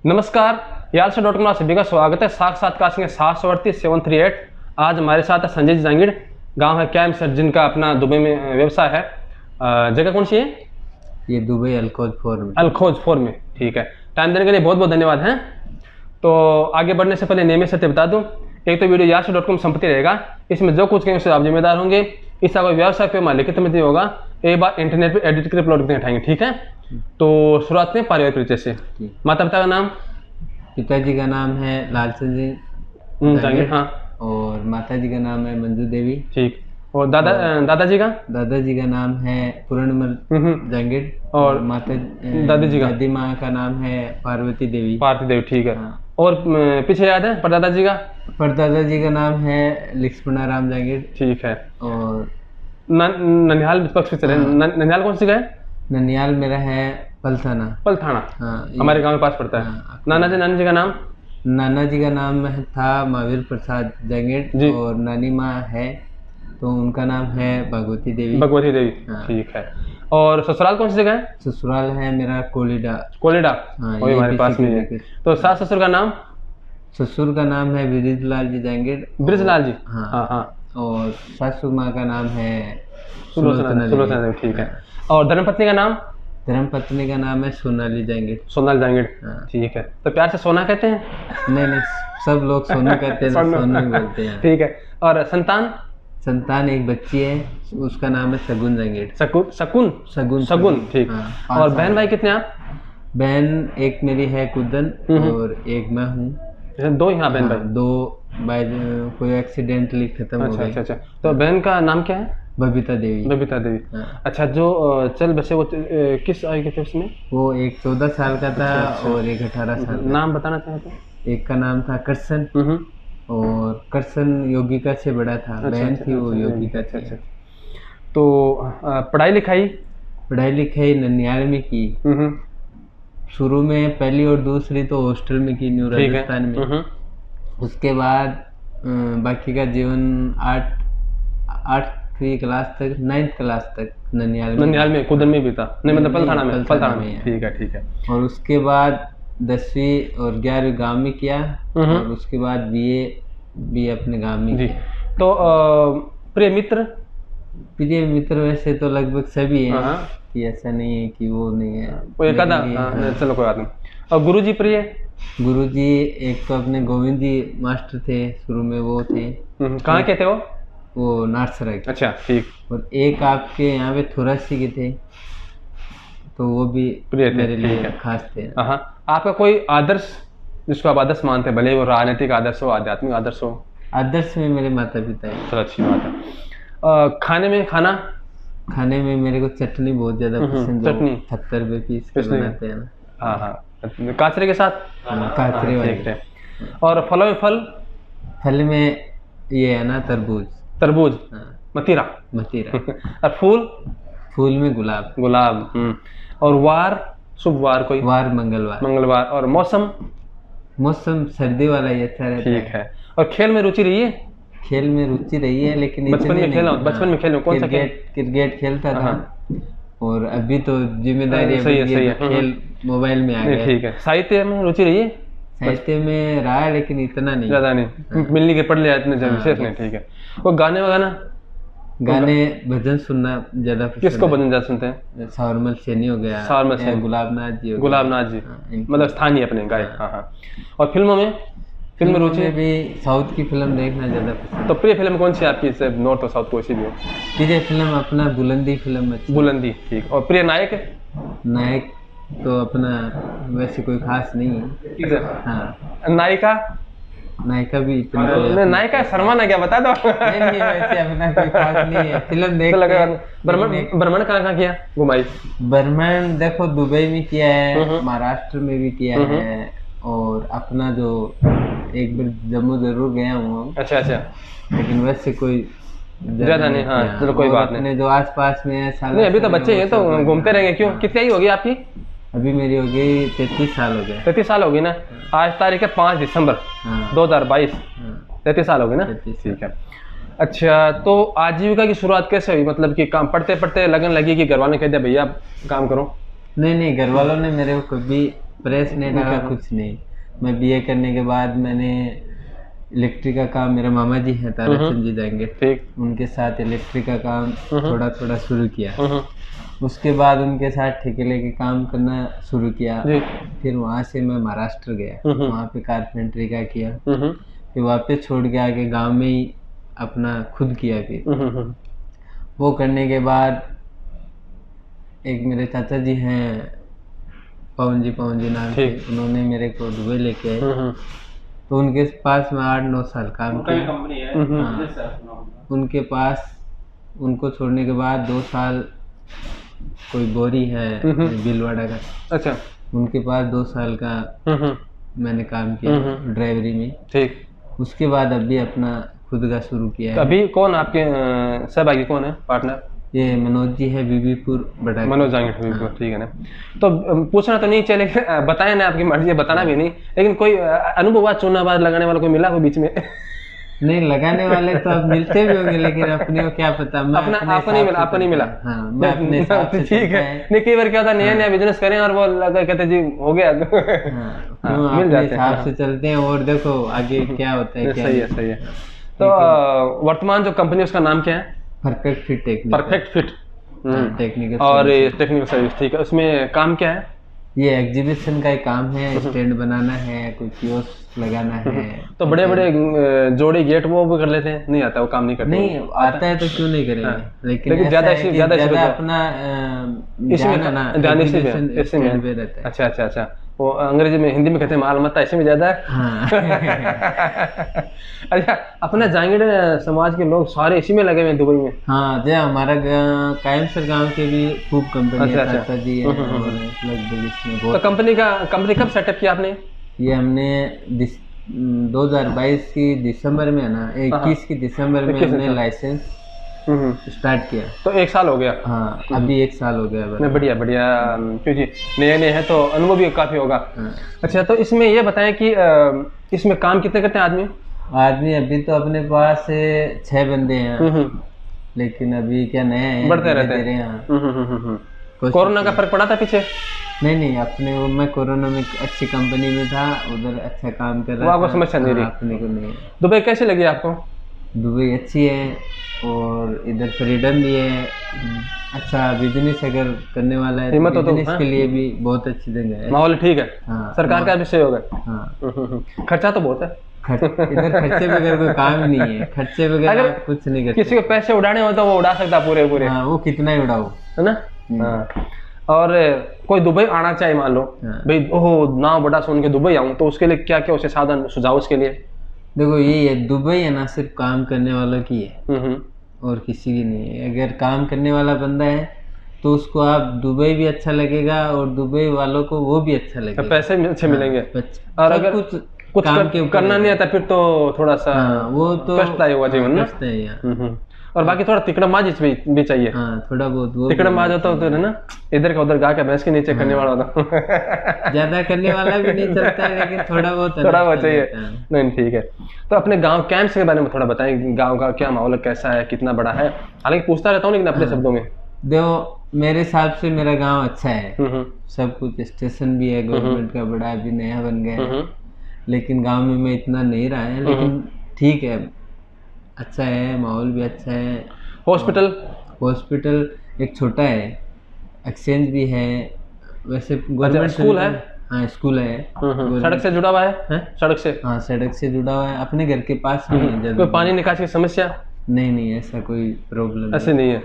नमस्कार, यालसा.com में सभी का स्वागत है। साक्षात्कार संख्या 738 आज हमारे साथ है संजय जांगीड़। गांव है कैम सर, जिनका अपना दुबई में व्यवसाय है। जगह कौन सी है? ये दुबई अलखोज 4 में। अलखोज 4 में, ठीक है। टाइम देने के लिए बहुत बहुत धन्यवाद हैं। तो आगे बढ़ने से पहले नियमित सत्य बता दूं, एक तो वीडियो यालसा.com संपत्ति रहेगा, इसमें जो कुछ कहेंगे उससे आप जिम्मेदार होंगे। इसका कोई व्यवसाय पे लिखित में होगा, एक बार इंटरनेट पे एडिट करके अपलोड करके हटाएंगे, ठीक है। तो शुरुआत में पारिवारिक परिचय से। माता पिता का नाम? पिताजी का नाम है लालचंद जी जांगीड़, हाँ। और माता जी का नाम है मंजू देवी, ठीक। और दादाजी का? दादाजी का नाम है पूर्णमल जांगीड़। और माता दादी जी का? दादी माँ का नाम है पार्वती देवी। पार्वती देवी, ठीक है। हाँ। और पीछे याद है परदादाजी का? परदादाजी का नाम है लक्ष्मणाराम जांगीड़, ठीक है। और ननिहाल पक्ष से ननिहाल कौन सी का है? ननियाल मेरा है पलथाना। पलथाना, हाँ, हमारे गांव के पास पड़ता है। हाँ। नानी जी का नाम? नाना जी का नाम था महावीर प्रसाद जांगीड़, और नानी माँ है तो उनका नाम है भगवती देवी। भगवती देवी, हाँ। ठीक है। और ससुराल कौन सी जगह है? ससुराल है मेरा कोलिडा। कोलिडा, हाँ, वही हमारे पास में है। तो सास ससुर का नाम? ससुर का नाम है ब्रिजलाल जी जांगीड़। ब्रिजलाल जी, हाँ हाँ हाँ। और सासू माँ का नाम है सुलोचना देवी, ठीक है। और धर्मपत्नी का नाम? धर्मपत्नी का नाम है सोनाली जांगीड़। सोनाली जांगीड़, हाँ। ठीक है। तो प्यार से सोना कहते हैं? नहीं, सब लोग सोनू कहते हैं, सोनू बोलते हैं। ठीक है। और संतान? संतान एक बच्ची है, उसका नाम है सगुन जांगीड़। सगुन, ठीक। हाँ, और बहन भाई कितने आप? बहन एक मेरी है कुदन, और एक मैं हूँ। दो यहाँ बहन भाई? दो भाई कोई एक्सीडेंटली खत्म हो गए। अच्छा। तो बहन का नाम क्या है? बबीता देवी। बबीता देवी, हाँ। अच्छा। जो चल बसे वो किस आयु के थे उसमें? वो एक 14 साल का था। अच्छा। और एक 18 साल का। नाम बताना चाहते हैं? एक का नाम था करसन, और करसन योगिका से बड़ा था। बहन थी वो योगिका थी। अच्छा। तो पढ़ाई लिखाई? पढ़ाई लिखाई ननियाल में की। शुरू में पहली और दूसरी तो हॉस्टल में की, न्यू राजस्थान में। उसके बाद बाकी का जीवन 8वीं क्लास तक, 9th क्लास तक ननियाल में कुदन में भी था। नहीं, मतलब पलथाना में, ठीक है। और उसके बाद 10वीं और 11वीं गांव में किया, और उसके बाद बीए भी अपने गांव में किया। तो प्रिय मित्र वैसे तो लगभग सभी हैं, कि ऐसा नहीं है कि वो नहीं है, कोई एक आधा। चलो कोई बात नहीं। और गुरुजी प्रिय? गुरुजी एक तो अपने गोविंद जी मास्टर थे, शुरू में वो थे। कहाँ के थे वो नारसराय। अच्छा, ठीक। और एक आपके यहाँ पे थोरासी के थे, तो वो भी प्रिय मेरे लिए खास थे। आपका कोई आदर्श जिसको आप आदर्श मानते हैं, भले वो राजनीतिक आदर्श हो, आध्यात्मिक आदर्श हो? आदर्श में मेरे माता पिता है। चलो, अच्छी बात है। खाने में मेरे को चटनी बहुत ज्यादा पसंद है। चटनी 70 रुपये पीस के बनाते हैं ना। हाँ, काचरे के साथ? काचरे वाले। और फलों में फल में ये है ना, तरबूज, मतीरा। और फूल में गुलाब। और वार, शुभ वार कोई? वार मंगलवार। और मौसम सर्दी वाला ही अच्छा रहता है। ठीक है। और खेल में रुचि रही है? खेल में रुचि रही है, लेकिन बचपन में खेला? कौन सा खेल? क्रिकेट खेलता था। और अभी तो जिम्मेदारी सही है। खेल मोबाइल में आ गया। ठीक है। साहित्य में रुचि रही है? साहित्य में रहा है, लेकिन इतना नहीं, ज्यादा नहीं। मिलने के पढ़ लिया, इतने विशेष नहीं, ठीक है। और गाने भजन सुनना ज्यादा पसंद। किसको भजन ज्यादा सुनते हैं? सावरमल सैनी हो गया, गुलाबनाथ जी, मतलब स्थानीय अपने गायक। हाँ। और फिल्मों में रुचि भी? साउथ की फिल्म देखना ज्यादा पसंद। तो प्रिय फिल्म कौन सी आपकी? नॉर्थ और साउथ, कोई सी भी हो? प्रिय फिल्म अपना बुलंदी फिल्म। बुलंदी, ठीक। और प्रिय नायक तो अपना वैसे कोई खास नहीं है। हाँ। नायिका भी इतना नायिका शर्मा ना, क्या बता दो। नहीं, वैसे अपना कोई खास नहीं है। फिल्म देख। भ्रमण कहाँ किया, घुमाई? भ्रमण देखो, दुबई में किया है, महाराष्ट्र में भी किया है, और अपना जो एक बार जम्मू जरूर गया हूँ। अच्छा। लेकिन वैसे कोई ज्यादा नहीं। हाँ, चलो कोई बात नहीं। जो आसपास में है नहीं, अभी तो बच्चे हैं तो घूमते रहेंगे। क्यों, कितनी आई होगी आपकी? अभी मेरी हो गई 33 साल हो गए। 33 साल होगी ना? आज तारीख है 5 दिसंबर 2022। 33 साल हो गए ना? ठीक है। अच्छा, तो आजीविका की शुरुआत कैसे हुई? मतलब कि काम पढ़ते पढ़ते लगन लगी कि घर वालों ने कह दिया भैया काम करो? नहीं, घर वालों ने मेरे को कभी प्रेस नहीं डाला, कुछ नहीं। मैं बीए करने के बाद मैंने इलेक्ट्रिक का काम, मेरे मामा जी हैं ताराचंद जी जाएंगे, ठीक, उनके साथ इलेक्ट्रिक का काम थोड़ा थोड़ा शुरू किया। उसके बाद उनके साथ ठेके लेके काम करना शुरू किया। फिर वहाँ से मैं महाराष्ट्र गया, वहाँ पे कारपेंटरी का किया। फिर वापस छोड़ के आके गांव में ही अपना खुद किया। फिर वो करने के बाद एक मेरे चाचा जी हैं पवन जी नाम से, उन्होंने मेरे को दुबई लेके आए। तो उनके पास मैं 8-9 साल काम किया। कंपनी है। हाँ, उनके पास, उनको छोड़ने के बाद 2 साल कोई बोरी है भीलवाड़ा का, अच्छा, उनके पास 2 साल का मैंने काम किया ड्राइवरी में। ठीक। उसके बाद अभी अपना खुद का शुरू किया है। अभी कौन आपके सहभागी कौन है पार्टनर? ये मनोज जी है, बीबीपुर बड़ा। मनोज जाएंगे बीबीपुर, ठीक है ना। तो पूछना तो नहीं चाहिए, लेकिन बताए ना, आपकी मर्जी है, बताना भी नहीं, लेकिन कोई अनुभव चूनाबाज लगाने वाला कोई मिला वो बीच में? नहीं, लगाने वाले तो अब मिलते भी होंगे, लेकिन अपने को क्या पता। आपको नहीं मिला? हाँ, मैं अपने साथ से ठीक है। नहीं, कई बार क्या होता है, नया बिजनेस करें और वो लगा कहते जी हो गया। मिल जाते हैं, हिसाब से चलते हैं और देखो आगे क्या होता है। सही है। तो वर्तमान जो कंपनी, उसका नाम क्या है? परफेक्ट फिट टेक्निकल और टेक्निकल सर्विस, ठीक है। उसमें काम क्या है? ये एग्जीबिशन का ही काम है, स्टैंड बनाना है, कोई कियोस्क लगाना है। तो बड़े जोड़े गेट वो भी कर लेते हैं? नहीं आता, वो काम नहीं करते? नहीं आता है तो क्यों नहीं करेंगे, लेकिन ज्यादा अपना ध्यान इसमें रहता है। अच्छा, वो अंग्रेजी में, हिंदी में कहते हैं माल मत्ता, ऐसे में ज्यादा है। हाँ। अच्छा, अपना जांगीड़ समाज के लोग सारे इसी में लगे हुए हैं दुबई में? हाँ, जो हमारा कायमसर गांव के भी खूब कंपनी है। तो कंपनी कब सेटअप किया आपने? ये हमने 2022 की दिसंबर में है ना, 21 की दिसंबर में हमने लाइसेंस स्टार्ट किया। तो 1 साल हो गया? हाँ, अभी 1 साल हो गया। बढ़िया, क्योंकि नए है तो अनुभव भी काफी होगा। अच्छा, तो इसमें ये बताएं कि इसमें काम कितने करते हैं आदमी? अभी तो अपने पास 6 बंदे हैं, लेकिन अभी क्या नया है, बढ़ते रहते हैं। कोरोना का फर्क पड़ा था पीछे? नहीं, अपने मैं कोरोना में अच्छी कंपनी में था, उधर अच्छा काम कर रहा था, आपको समस्या नहीं रही? अपने को नहीं। दुबई कैसी लगी आपको? दुबई अच्छी है और इधर फ्रीडम भी है, अच्छा बिजनेस अगर करने वाला है तो बिजनेस के लिए भी बहुत अच्छी जगह है। माहौल ठीक है? हाँ, सरकार का भी सहयोग है? हाँ। खर्चा तो बहुत है इधर, खर्चे बगैर कोई काम ही नहीं है, खर्चे बगैर आप कुछ नहीं करते। किसी को पैसे उड़ाने हो तो वो उड़ा सकता पूरे। हाँ, वो कितना ही उड़ाओ, है ना। हाँ। और कोई दुबई आना चाहे, मान लो भाई, ओह नाम बड़ा सुन के दुबई आऊँ, तो उसके लिए क्या क्या उसे साधन सुझाव उसके लिए? देखो, ये है दुबई है ना, सिर्फ काम करने वालों की है और किसी की नहीं है। अगर काम करने वाला बंदा है तो उसको आप दुबई भी अच्छा लगेगा और दुबई वालों को वो भी अच्छा लगेगा, पैसे भी अच्छे मिलेंगे। और अगर कुछ काम करना नहीं आता फिर तो थोड़ा सा वो तो कष्टदायी हुआ जीवन ना। और बाकी थोड़ा तिकड़मबाज भी चाहिए। हाँ, थोड़ा बहुत तिकड़मबाज होता है ना, इधर का उधर गा के भैंस के नीचे करने वाला होता। ज्यादा करने वाला भी नहीं चलता है, लेकिन थोड़ा बहुत चाहिए। नहीं, ठीक है। तो अपने गांव कैंप्स के बारे में थोड़ा बताएं, गांव का क्या माहौल कैसा है, कितना बड़ा है? हालांकि पूछता रहता हूँ, लेकिन अपने शब्दों में। देखो, मेरे हिसाब से मेरा गाँव अच्छा है, सब कुछ, स्टेशन भी है गवर्नमेंट का बड़ा, अभी नया बन गया है, लेकिन गाँव में मैं इतना नहीं रहा है, लेकिन ठीक है, अच्छा है, माहौल भी अच्छा है। हॉस्पिटल एक छोटा है, एक्सचेंज भी है, वैसे गवर्नमेंट स्कूल है। हाँ, स्कूल है। सड़क से जुड़ा हुआ है? सड़क से, हाँ, सड़क से जुड़ा हुआ है, अपने घर के पास नहीं है। कोई पानी निकासी की समस्या? नहीं, ऐसा कोई प्रॉब्लम ऐसे नहीं है।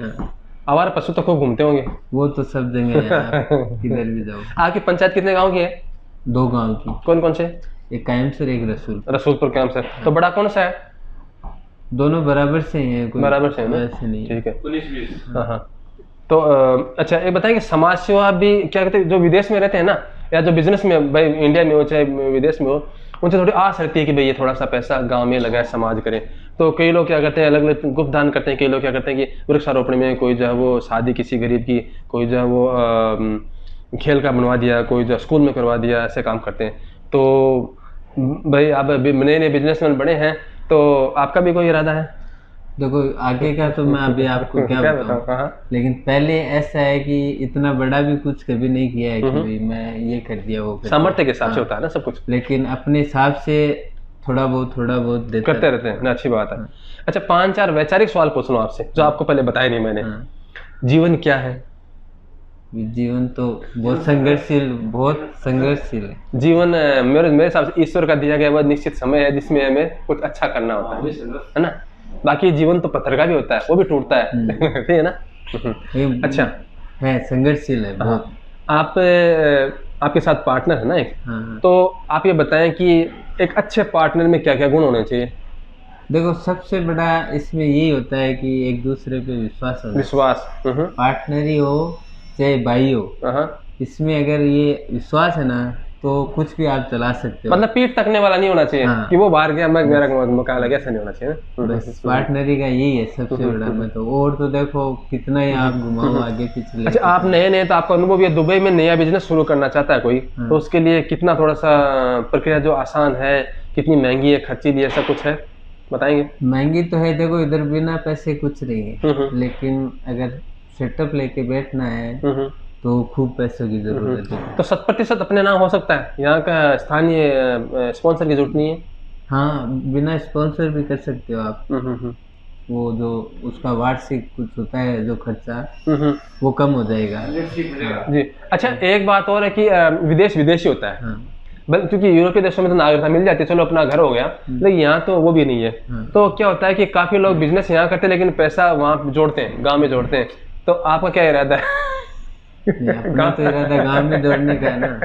आवारा पशु तो खूब घूमते होंगे? वो तो सब जगह है, किधर भी जाओ। आपकी पंचायत कितने गाँव की है? 2 गाँव की। कौन से? एक कायमसर, एक रसूलपुर कैंपसर। तो बड़ा कौन सा है? दोनों बराबर से हैं, कोई बराबर से है, ऐसे नहीं। ठीक है। हाँ। तो अच्छा, ये बताएं कि समाज सेवा भी क्या कहते हैं, जो विदेश में रहते हैं ना, या जो बिजनेस में, भाई इंडिया में हो चाहे विदेश में हो, उनसे थोड़ी आस रहती है कि भाई ये थोड़ा सा पैसा गांव में लगाए, समाज करें। तो कई लोग क्या करते हैं, अलग अलग गुप्त दान करते हैं। कई लोग क्या करते हैं कि वृक्षारोपण में, कोई जो है वो शादी किसी गरीब की, कोई जो है वो खेल का बनवा दिया, कोई जो स्कूल में करवा दिया, ऐसे काम करते हैं। तो भाई आप अभी नए बिजनेसमैन बड़े हैं, तो आपका भी कोई इरादा है? देखो आगे का तो मैं अभी आपको क्या बताऊं, हाँ। लेकिन पहले ऐसा है कि इतना बड़ा भी कुछ कभी नहीं किया है कि भाई मैं ये कर दिया वो कर दिया। सामर्थ्य के हिसाब से होता है ना सब कुछ, लेकिन अपने हिसाब से थोड़ा बहुत देता करते रहते हैं ना, अच्छी बात है। अच्छा 5-4 वैचारिक सवाल पूछ लूं आपसे जो आपको पहले बताया नहीं मैंने। जीवन क्या है? जीवन तो बहुत संघर्षशील है। जीवन मेरे हिसाब से ईश्वर का दिया गया वह निश्चित समय है जिसमें हमें कुछ अच्छा करना होता है ना। बाकी जीवन तो पत्थर का भी होता है, वो भी टूटता है ठीक है ना। अच्छा है, संघर्षशील है बहुत। आप आपके साथ पार्टनर है ना एक, तो आप ये बताएं कि एक अच्छे पार्टनर में क्या क्या गुण होने चाहिए? देखो सबसे बड़ा इसमें यही होता है कि एक दूसरे पे विश्वास पार्टनर ही हो चाहे भाई हो, इसमें अगर ये विश्वास है ना तो कुछ भी आप चला सकते हो। मतलब पीठ तकने वाला नहीं होना चाहिए कि वो बाहर गया मैं मेरा मुकाबला ऐसा नहीं होना चाहिए। बस पार्टनरी का यही है सबसे बड़ा। मैं तो और तो देखो कितना ही आप घुमाओ आगे पीछे। अच्छा आप नए तो आपका अनुभव ये दुबई में नया बिजनेस शुरू करना चाहता है कोई, तो उसके लिए कितना थोड़ा सा प्रक्रिया जो आसान है, कितनी महंगी है, खर्चीली, ऐसा कुछ है बताएंगे? महंगी तो है, देखो इधर बिना पैसे कुछ नहीं है, लेकिन अगर सेटअप लेके बैठना है तो खूब पैसों की जरूरत है। तो 100% अपने नाम हो सकता है, यहाँ का स्थानीय स्पॉन्सर की जरूरत नहीं है? हाँ बिना स्पॉन्सर भी कर सकते हो आप। वो जो उसका वार्षिक कुछ होता है जो खर्चा वो कम हो जाएगा जी। अच्छा एक बात और है कि विदेशी होता है, क्योंकि यूरोपीय देशों में तो नागरिकता मिल जाती है, चलो अपना घर हो गया, लेकिन यहाँ तो वो भी नहीं है। तो क्या होता है कि काफी लोग बिजनेस यहाँ करते हैं लेकिन पैसा वहाँ जोड़ते हैं, गाँव में जोड़ते हैं। तो आपका क्या इरादा है? अपना तो इरादा गाँव में जोड़ने का है ना,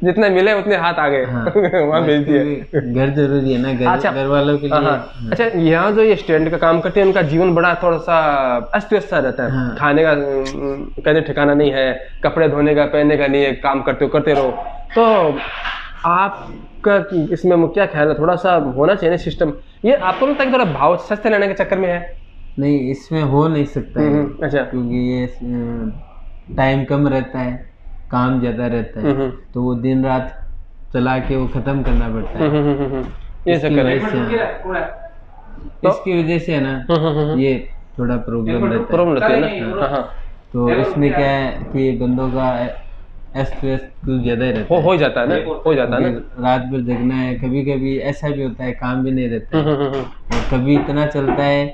जितने मिले उतने हाथ आ गए वहाँ भेज दिए। घर जरूरी है ना, घर वालों के लिए। अच्छा यहाँ जो ये स्टैंड का काम करते हैं उनका जीवन बड़ा थोड़ा सा अस्त व्यस्त सा रहता है। खाने का कहने ठिकाना नहीं है, कपड़े धोने का पहनने का नहीं है, काम करते रहो। तो आपका इसमें क्या ख्याल है? थोड़ा सा होना चाहिए ना सिस्टम। ये आपको लगता है कि थोड़ा भाव सस्ते लेने के चक्कर में है? नहीं इसमें हो नहीं सकता है। अच्छा क्योंकि ये टाइम कम रहता है, काम ज्यादा रहता है, तो वो दिन रात चला के वो खत्म करना पड़ता है। ये चक्कर है, इसकी वजह से है ना ये थोड़ा प्रॉब्लम रहता है ना। तो इसमें क्या है कि बंदों का स्ट्रेस कुछ ज्यादा ही रहता है, हो जाता है ना, हो जाता है ना। रात भर जगना है, कभी कभी ऐसा भी होता है काम भी नहीं रहता है, और कभी इतना चलता है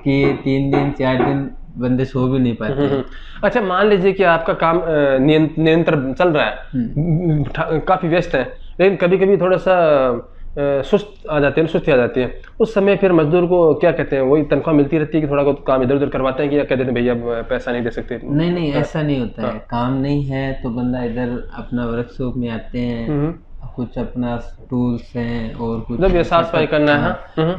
कि 3 दिन 4 दिन बंदे सो भी नहीं पाते। अच्छा मान लीजिए कि आपका काम निरंतर चल रहा है, काफी व्यस्त है, लेकिन कभी कभी थोड़ा सा सुस्ती आ जाती है, उस समय फिर मजदूर को क्या कहते हैं, वही तनख्वाह मिलती रहती है कि थोड़ा काम इधर उधर करवाते हैं कि कहते हैं भैया पैसा नहीं दे सकते? नहीं ऐसा नहीं होता है। काम नहीं है तो बंदा इधर अपना वर्कशॉप में आते हैं, कुछ अपना टूल्स हैं और कुछ जब ये साफ सफाई करना है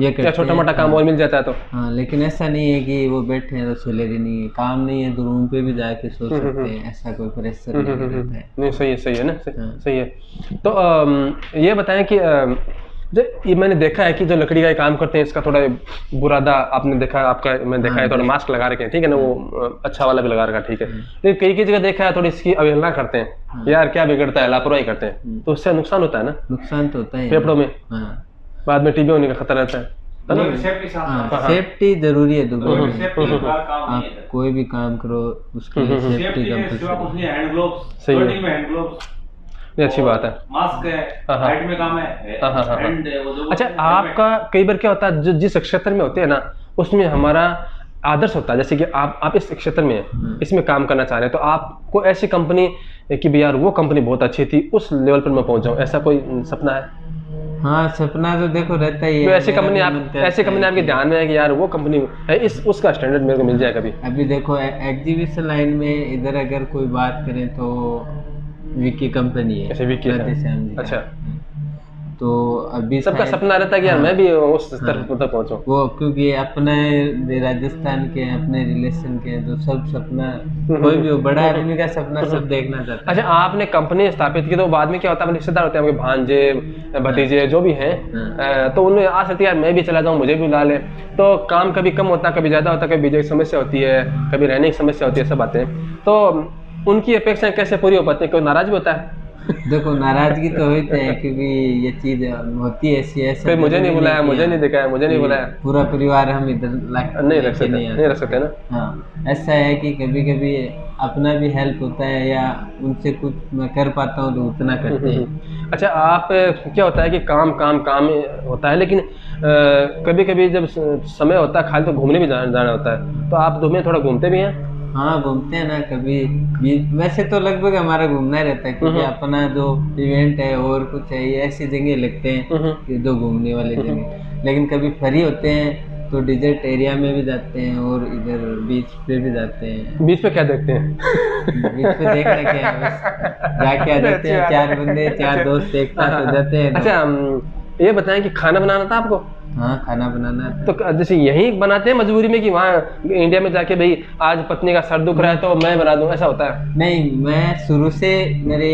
या छोटा मोटा काम और मिल जाता है तो। हाँ लेकिन ऐसा नहीं है कि वो बैठे हैं तो सैलरी नहीं है, काम नहीं है तो रूम पे भी जाके सो सकते हैं, ऐसा कोई प्रेशर नहीं रहता है। नहीं सही है ना, सही है। तो ये बताएं कि ये मैंने देखा है कि जो लकड़ी का काम करते हैं इसका थोड़ा बुरादा आपने देखा, मैंने देखा है थोड़ा मास्क लगा रखे हैं, ठीक है ना, वो अच्छा वाला भी लगा रखा, ठीक है। लेकिन कई जगह देखा है थोड़ी इसकी अवहेलना करते हैं, यार क्या बिगड़ता है, लापरवाही करते हैं, तो उससे नुकसान होता है ना? नुकसान तो होता है फेफड़ों में, बाद में टीबी होने का खतरा रहता है। सेफ्टी जरूरी है दुबई में। आप कोई भी काम करो उसके लिए सेफ्टी सही है, ये अच्छी बात है। मास्क है, हाइट में काम है। अच्छा आपका कई बार क्या होता है, जो जिस क्षेत्र में होते हैं ना उसमें हमारा आदर्श होता है, जैसे कि आप इस क्षेत्र में हैं, इसमें काम करना चाह रहे हैं, तो आपको ऐसी कंपनी कि भैया यार वो कंपनी बहुत अच्छी थी, उस लेवल पर मैं पहुंच जाऊं, ऐसा कोई सपना है? हाँ सपना तो देखो रहता ही है। तो ऐसी कंपनी आपके ध्यान में है कि यार वो कंपनी है, उसका स्टैंडर्ड मेरे को मिल जाए कभी? अभी देखो एग्जीबिशन लाइन में इधर अगर कोई बात करें तो विकी कंपनी है। अच्छा विकी है, अच्छा। तो अभी सबका सपना रहता है कि यार मैं भी उस स्तर तक पहुंचूं। वो क्योंकि अपने राजस्थान के अपने रिलेशन के तो सब सपना, कोई भी हो बड़ा आदमी का सपना सब देखना चाहता है। अच्छा आपने कंपनी स्थापित की तो बाद में क्या होता है, रिश्तेदार होते हैं आपके, भांजे भतीजे जो भी हैं, तो उनमें आ सकती है यार मैं भी चला जाऊँ, मुझे भी ला ले, तो काम कभी कम होता है, कभी ज्यादा होता है, कभी बिजली की समस्या होती है, कभी रहने की समस्या होती है, सब बातें। तो उनकी अपेक्षाएं कैसे पूरी हो पाती है? कोई नाराज भी होता है? देखो नाराजगी तो होती है क्योंकि ये चीज होती है ऐसी ऐसे। कोई मुझे नहीं बुलाया, मुझे नहीं दिखाया, मुझे नहीं बुलाया, पूरा परिवार हम इधर नहीं रख सकते, नहीं रख सकते ना। हाँ ऐसा है कि कभी कभी अपना भी हेल्प होता है या उनसे कुछ मैं कर पाता हूँ तो उतना करते हैं। अच्छा, आप क्या होता है कि काम काम काम होता है, लेकिन कभी कभी जब समय होता है खाली तो घूमने भी जाना होता है, तो आप में थोड़ा घूमते भी हैं? हाँ घूमते हैं ना कभी भी, वैसे तो लगभग हमारा घूमना ही रहता है क्योंकि अपना जो इवेंट है और कुछ है ये ऐसी जगह लगते हैं कि जो घूमने वाली जगह, लेकिन कभी फ्री होते हैं तो डिजर्ट एरिया में भी जाते हैं और इधर बीच पे भी जाते हैं। बीच पे क्या देखते हैं? बीच पे देखना क्या है, बस जाके आ जाते हैं, चार बंदे चार दोस्त एक साथ हो जाते हैं। अच्छा, ये बताएं कि खाना बनाना था आपको? हाँ खाना बनाना तो जैसे यही बनाते हैं मजबूरी में कि वहाँ इंडिया में जाके भाई आज पत्नी का सर दुख रहा है तो मैं बना दूं, ऐसा होता है? नहीं, मैं शुरू से मेरी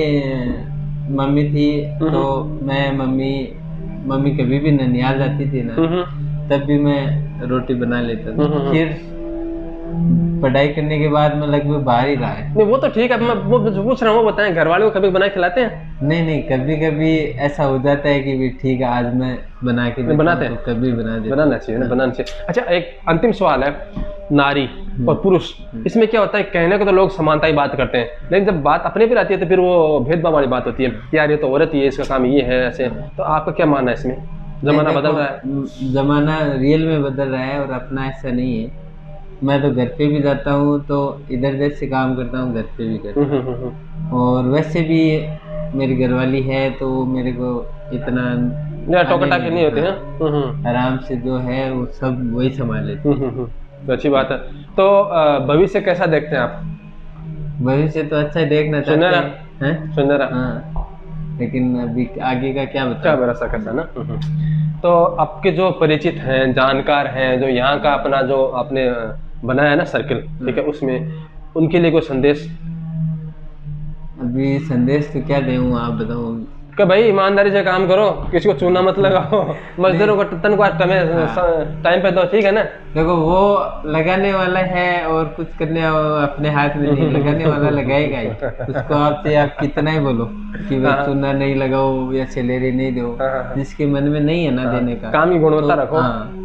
मम्मी थी तो मैं मम्मी कभी भी ननिहाल जाती थी ना तब भी मैं रोटी बना लेता था। फिर पढ़ाई करने के बाद मैं लगभग बाहर ही रहा है। नहीं वो तो ठीक है, मैं वो पूछ रहा हूँ, वो बताएं घर वालों को कभी बना के खिलाते हैं? नहीं, कभी कभी ऐसा हो जाता है कि भी ठीक है आज मैं बना के बनाते हैं, तो कभी बनाना चाहिए ना, बनाना चाहिए। अच्छा, एक अंतिम सवाल है, नारी और पुरुष, इसमें क्या होता है, कहने को तो लोग समानता ही बात करते हैं, लेकिन जब बात अपने पे आती है तो फिर वो भेदभाव वाली बात होती है, यार ये तो औरत ही है, इसका काम ये है, ऐसे। तो आपका क्या मानना है इसमें? जमाना बदल रहा है, जमाना रियल में बदल रहा है और अपना ऐसा नहीं है। मैं तो घर पे भी जाता हूँ तो इधर जैसे काम करता हूँ घर पे भी करता हूँ, और वैसे भी मेरी घरवाली है तो मेरे को इतना टोका टाकी नहीं होते हैं, आराम से जो है वो सब वही संभाल लेते हैं। तो अच्छी बात है। तो भविष्य कैसा देखते हैं आप? भविष्य तो अच्छा ही देखना चाहते हैं, सुनहरा। हाँ, लेकिन अभी आगे का क्या क्या भरोसा कैसा ना। तो आपके जो परिचित हैं, जानकार हैं, जो यहाँ का अपना जो आपने बनाया है ना सर्किल, ठीक है, उसमें उनके लिए कोई संदेश? अभी संदेश तो क्या दूँ, आप बताओ। कि भाई ईमानदारी से काम करो, किसी को चूना मत लगाओ, मजदूरों को तनख्वाह टाइम पे दो, ठीक है ना। देखो वो लगाने वाला है और कुछ करने अपने हाथ में नहीं, लगाने वाला लगाएगा ही। उसको आपसे आप कितना ही बोलो कि भाई चूना नहीं लगाओ या सैलरी नहीं दो, जिसके मन में नहीं है ना देने का, काम की गुणवत्ता रखो,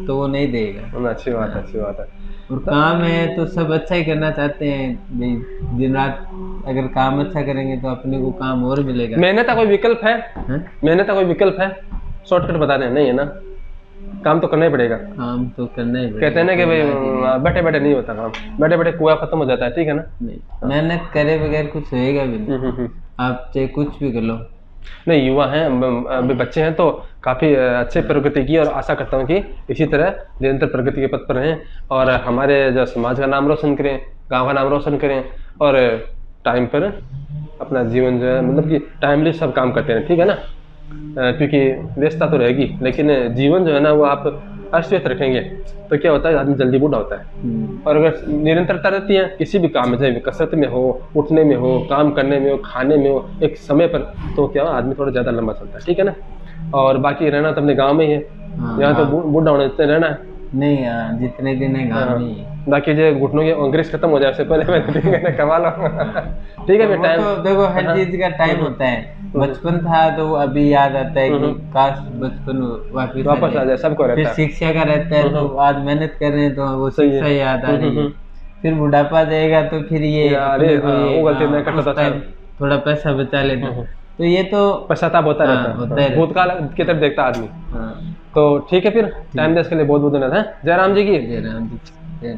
तो वो नहीं देगा। अच्छी बात है, अच्छी बात है। और काम है तो सब अच्छा ही करना चाहते हैं भाई, दिन रात अगर काम अच्छा करेंगे तो अपने को काम और मिलेगा। मेहनत का कोई विकल्प है? मेहनत का कोई विकल्प है? शॉर्टकट बता रहे हैं, नहीं है ना, काम तो करना ही पड़ेगा। काम तो करना ही पड़ेगा। कहते हैं ना कि भाई बैठे बैठे नहीं होता काम, बैठे बैठे कुआं खत्म हो जाता है, ठीक है ना। मेहनत करे बगैर कुछ होएगा भी नहीं, आप चाहे कुछ भी कर लो। नहीं, युवा हैं, अभी बच्चे हैं, तो काफ़ी अच्छे प्रगति की, और आशा करता हूँ कि इसी तरह निरंतर प्रगति के पथ पर रहें और हमारे जो समाज का नाम रोशन करें, गांव का नाम रोशन करें, और टाइम पर अपना जीवन जो है, मतलब कि टाइमली सब काम करते हैं, ठीक है ना। क्योंकि व्यस्तता तो रहेगी, लेकिन जीवन जो है ना वो आप अस्वस्थ रखेंगे तो क्या होता है, आदमी जल्दी बूढ़ा होता है। और अगर निरंतरता रहती है किसी भी काम में, चाहे कसरत में हो, उठने में हो, काम करने में हो, खाने में हो, एक समय पर, तो क्या आदमी थोड़ा ज़्यादा लंबा चलता है, ठीक है ना। और बाकी रहना तो अपने गाँव में ही है, यहाँ तो बूढ़ा होने जितने रहना है नहीं, जितने दिन है गाँव में ही। बाकी जो घुटनों की अंग्रेज खत्म हो जाए उससे पहले कमा लो, ठीक है। टाइम तो देखो हर चीज का टाइम होता है। बचपन था तो अभी याद आता है कि काश बचपन वापस आ जाए, सबको रहता है। फिर शिक्षा का रहता है तो आज मेहनत कर रहे हैं तो वो शिक्षा याद आ रही है। फिर बुढ़ापा जाएगा तो फिर ये थोड़ा पैसा बचा लेते, तो ये तो पश्चाताप होता रहता है, भूतकाल की तरफ देखता आदमी। तो ठीक है, फिर टाइम देने के लिए बहुत बहुत धन्यवाद है। जय राम जी की। जय राम जी।